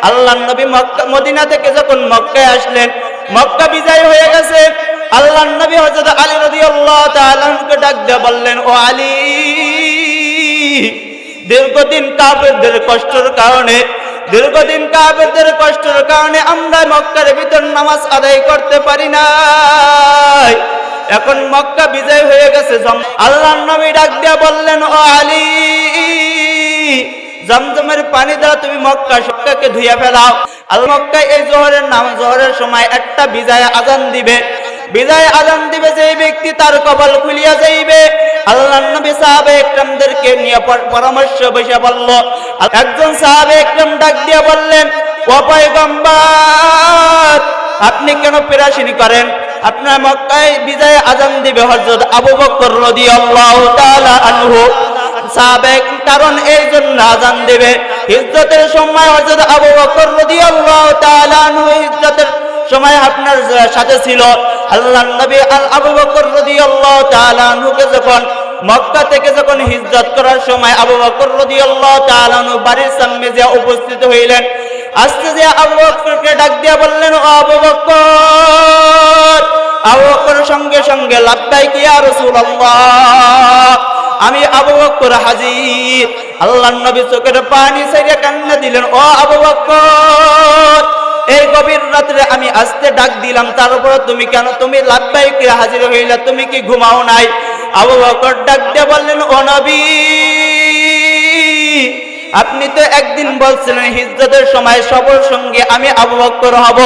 আল্লাহর নবী মদিনা থেকে যখন মক্কায় আসলেন, মক্কা বিজয় হয়ে গেছে। আল্লাহর নবী হযরত আলী রাদিয়াল্লাহু তাআলা আনহুকে ডাক দিয়ে বললেন, ও আলী, দীর্ঘদিন কাফেরদের কষ্টের কারণে আমরা মক্কার ভিতর নামাজ আদায় করতে পারি নাই। এখন মক্কা বিজয় হয়ে গেছে। আল্লাহর নবী ডাক দিয়ে বললেন, ও আলী, জমজমের পানি দ্বারা তুমি মক্কাকে ধুইয়া ফেলাও। মক্কায় এই জোহরের সময় একটা বিজয় আজান দিবে। যে ব্যক্তি তার কপাল খুলিয়া যাইবে। আল্লাহর নবী সাহাবায়ে ইকরামদেরকে নিয়ে পরামর্শ বসে বলল। একজন সাহাবে ইকরাম ডাক দিয়ে বললেন, ও পয়গম্বর, আপনি কেন পেরেশানি করেন? আপনার মক্কায় বিজয় আজান দিবে হযরত আবু বকর রাদিয়াল্লাহু তাআলা আনহু। সাহাবে কারণ এই জন্য আজান দেবে, হিজরতের সময় হযরত আবু বকর রাদিয়াল্লাহু তাআলা আনহু হিজরতের সময় আপনার সাথে ছিল। আল্লাহর নবী আবু বকর রাদিয়াল্লাহু তাআলা আনহুকে যখন মক্কা থেকে হিজরত করার সময় আবু বকর রাদিয়াল্লাহু তাআলা আনহু বাড়ির সামনে যে উপস্থিত হইলেন, আস্তে যে আবু বকরকে ডাক দিয়ে বললেন, ও আবু বকর। আবু বকর সঙ্গে সঙ্গে লাব্বাইক ইয়া রাসূলুল্লাহ, আমি আবু বকর হাজির। আল্লাহর নবী চোখের পানি ছেড়ে কান্না দিলেন, ও আবু বকর, এই গভীর রাত্রে আমি আস্তে ডাক দিলাম, তারপর তুমি লাব্বাইক হাজির হইলা, তুমি কি ঘুমাও নাই? আবু বকর ডাক দিয়ে বললেন, ও নবী, আপনি তো একদিন বলছিলেন হিজরতের সময় সবার সঙ্গে আমি আবু বকর হব,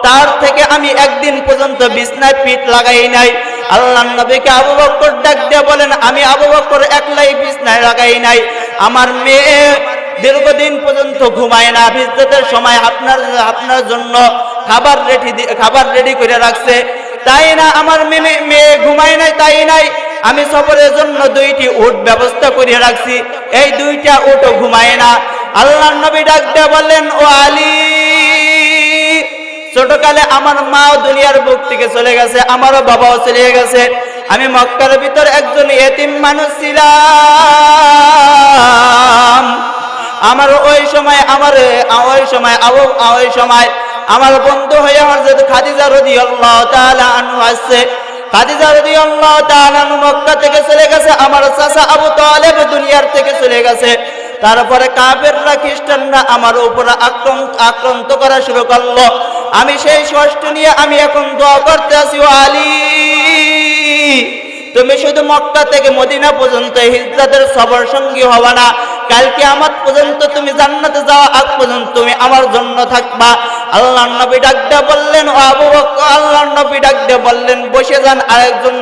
তার থেকে আমি একদিন পর্যন্ত বিছনায় পিঠ লাগাই নাই। আল্লাহর নবীকে আবু বকর ডাক দিয়ে বলেন, আমি আবু বকর একলাই বিছনায় লাগাই নাই, আমার মেয়ে দীর্ঘদিন পর্যন্ত ঘুমায় না। হিজরতের সময় আপনার জন্য খাবার রেডি করে রাখছে, তাই না? আমার মেয়ে ঘুমায় নাই, তাই নাই, আমি সফরের জন্য 2টি উট ব্যবস্থা করে রাখছি, এই 2টা উটও ঘুমায় না। আল্লাহর নবী ডাক দিয়ে বললেন, ও আলী, ছোটকালে আমার মাও দুনিয়ার বুক থেকে চলে গেছে, আমারও বাবাও চলে গেছে। আমি মক্কার ভিতর একজন ইতিম মানুষ ছিলাম। ওই সময় আমার বন্ধু হয়ে হযরত খাদিজা রাদিয়াল্লাহু তাআলা আনহা আসছে। খাদিজা রাদিয়াল্লাহু তাআলা মক্কা থেকে চলে গেছে, আমার চাচা আবু তালেব দুনিয়ার থেকে চলে গেছে। তারপরে কাফেররা, খ্রিস্টানরা আমার উপরে আক্রান্ত করা শুরু করলো। আমি সেই কষ্ট নিয়ে আমি এখন দোয়া করতে আছি, ও আলী, তুমি শুধু মক্কা থেকে মদিনা পর্যন্ত হিজরতের সফর সঙ্গী হবা না, কাল কিয়ামত পর্যন্ত তুমি জান্নাতে যাওয়া আগ পর্যন্ত তুমি আমার জন্য থাকবা। আল্লাহর নবী ডাক দিয়ে বললেন, ও আবু বকর, আল্লাহর নবী ডাক দিয়ে বললেন, বসে যান। আরেকজন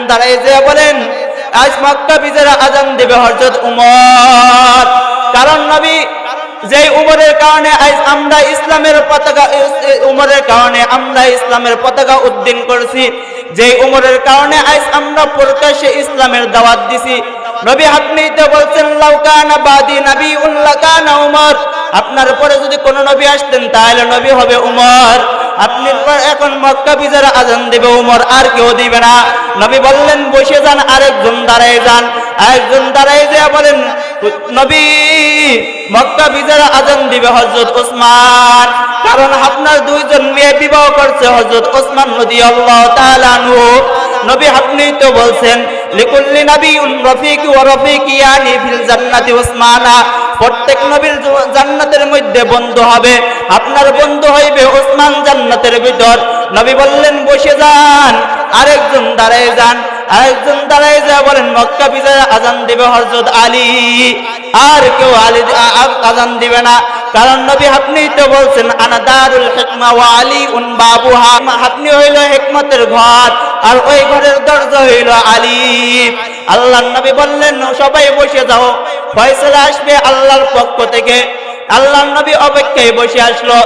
দাঁড়ায় যেয়ে বলেন, আজ মক্কা বিজয়ের আজান দেবে হযরত উমর। কারণ নবী যেই উমরের কারণে আজ আমরা ইসলামের পতাকা উদ্দিন করছি, যেই উমরের কারণে আজ আমরা প্রকাশ্যে ইসলামের দাওয়াত দিছি। নবী আপনি তো বলছেন, লাউ কানা বাদি নাবিয়্যুন লাকানা উমর, আপনার পরে যদি কোনো নবী আসতেন তাহলে নবী হবে উমর। আপনি এখন মক্কা বিজয়ের আজান দেবে উমর, আর কেউ দিবে না। নবী বললেন, বসে যান। আরেকজন দাঁড়ায় যেয়ে বলেন, নবী, মক্কা বিজয়ের আজান দিবে হযরত ওসমান, কারণ আপনার 2জন মেয়ে বিবাহ করছে হযরত ওসমান রাদিয়াল্লাহু তাআলা আনহু। নবী আপনি তো বলছেন, লিকুল্লি নাবিয়্যুন রাফিকি ওয়া রাফিকিয়ানি ফিল জান্নাতি ওসমানা, প্রত্যেক নবীর জান্নাতের মধ্যে বন্ধু হবে, আপনার বন্ধু হইবে ওসমান জান্নাতের ভিতর। নবী বললেন, বসে যান। আরেকজন দাঁড়ায় যা বলেন, মক্কা বিজয়ের আজান দিবে হযরত আলী, আর কেউ আজান দিবে না, কারণ নবী আপনি তো বলছেন, আনা দারুল হিকমা ওয়া আলীউন বাবুহা, আপনি হইল হিকমতের ঘর আর ওই ঘরের দরজা হইল আলী। আল্লাহর নবী বললেন, সবাই বসে যাও, ফয়সালা আসবে আল্লাহর পক্ষ থেকে। আল্লাহর নবী অপেক্ষায় বসে আসলো।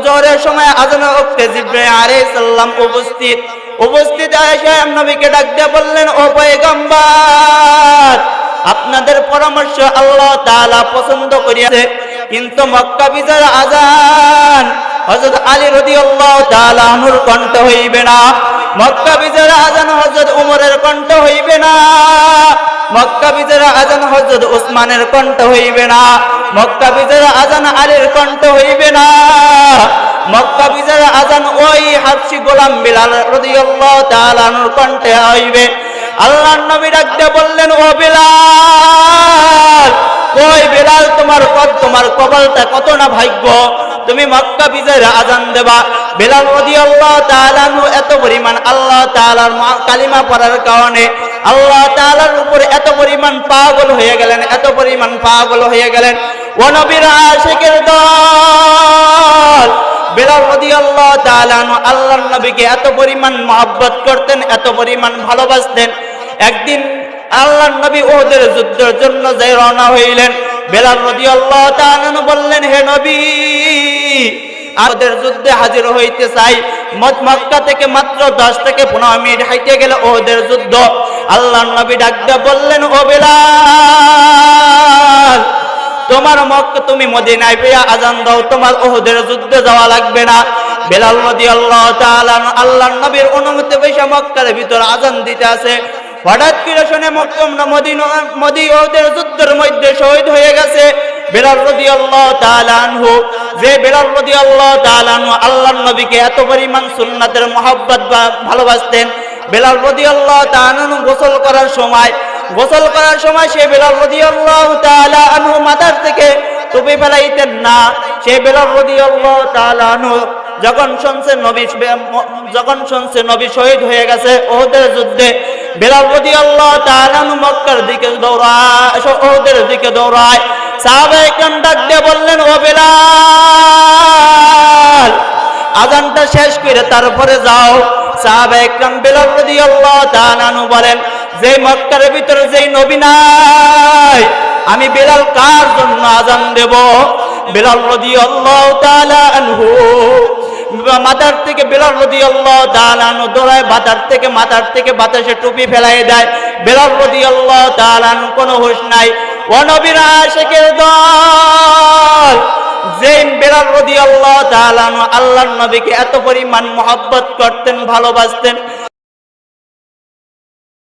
জোহরের সময় আজানের ওয়াক্তে জিবরাইল আলাইহিস সালাম উপস্থিত এসে নবীকে ডাক দিয়ে বললেন, ও পয়গম্বর, আপনাদের পরামর্শ আল্লাহ তাআলা পছন্দ করিয়াছে, কিন্তু মক্কা বিজয়ের আজান হযরত আলী রাদিয়াল্লাহু তাআলা আনহুর কণ্ঠ হইবে না, মক্কা বিজয়ের আজান হযরত উমরের কণ্ঠ হইবে না। মক্কা বিজয়ের আজান হযরত ওসমানের কণ্ঠ হইবে না, মক্কা বিজয়ের আজান আলীর কণ্ঠ হইবে না, মক্কা বিজয়ের আজান ওই হাবশী গোলাম বিলাল রাদিয়াল্লাহু তাআলা আনহুর কণ্ঠে হইবে। আল্লাহর নবী ডাকতে বললেন, ও বিলাল, কই বিলাল, তোমার কপালটা কত না ভাগ্য, তুমি মক্কা বিজয়ের আজান দেবা। বিলাল রাদিয়াল্লাহু তাআলা আনহু এত পরিমাণ আল্লাহ তাআলার কালিমা পড়ার কারণে আল্লাহ তাআলার উপর এত পরিমাণ পাগল হয়ে গেলেন, এত পরিমাণ পাগল হয়ে গেলেন। ও নবীর আশিকের দল, বিলাল রাদিয়াল্লাহু তাআলা আনহু আল্লাহর নবীকে এত পরিমাণ মহব্বত করতেন, এত পরিমাণ ভালোবাসতেন। একদিন আল্লাহর নবী ওদের যুদ্ধের জন্য যে রওনা হইলেন, বিলাল রাদিয়াল্লাহু তাআলা আনহু বললেন, হে নবী, ওদের যুদ্ধে হাজির হইতে চাই। মক্কা থেকে মাত্র 10 থেকে 15 মিনিট হাইটে গেলে ওদের যুদ্ধ। আল্লাহর নবী ডাকতে বললেন, ও বিলাল, তোমার মক্কা তুমি মদিনায় পেয়ে আজান দাও, তোমার ওহদের যুদ্ধে যাওয়া লাগবে না। বিলাল রাদিয়াল্লাহু তাআলা আল্লাহর নবীর অনুমতি পেয়ে মক্কার ভিতর আজান দিতে আছে। হঠাৎ করে শুনে ওহদের যুদ্ধের মধ্যে শহীদ হয়ে গেছে বিলাল রাদিয়াল্লাহু তাআলা আনহু। যে বিলাল রাদিয়াল্লাহু তাআলা আনহু আল্লাহর নবীকে এত পরিমাণ সুন্নাতের মহব্বত বা ভালোবাসতেন, বিলাল রাদিয়াল্লাহু তাআলা আনহু গোসল করার সময় সে বিলাল রাদিয়াল্লাহু তাআলা আনহু মাথার থেকে টুপি ফেলাইতেন না। সে বিলাল রাদিয়াল্লাহু তাআলা আনহু যখন শুনছে নবী শহীদ হয়ে গেছে ওহদের যুদ্ধে, বিলাল রাদিয়াল্লাহু তাআলা আনহু মক্কার দিকে ওহদের দিকে দৌড়ায়। সাহাবায়ে কেরাম ডাক দিয়ে বললেন, ও বিলাল, আজানটা শেষ করে তারপরে যাও। সাহাবায়ে কেরাম বিলাল রাদিয়াল্লাহু তাআলা আনহু বলেন, যে মক্কার ভিতরে যেই নবী নাই, আমি বিলাল কার জন্য আজান দেব? বিলাল রাদিয়াল্লাহু তাআলা আনহু মাথার থেকে বিলাল রাদিয়াল্লাহু তাআলা আনহু দৌড়ায়, মাথার থেকে বাতাসে টুপি ফেলাই দেয়। বিলাল রাদিয়াল্লাহু তাআলা আনহু কোনো হুঁশ নাই। ও নবীর আশিকের দল, যে বিলাল রাদিয়াল্লাহু তাআলা আনহু আল্লাহর নবীকে এত পরিমাণ মহব্বত করতেন, ভালোবাসতেন,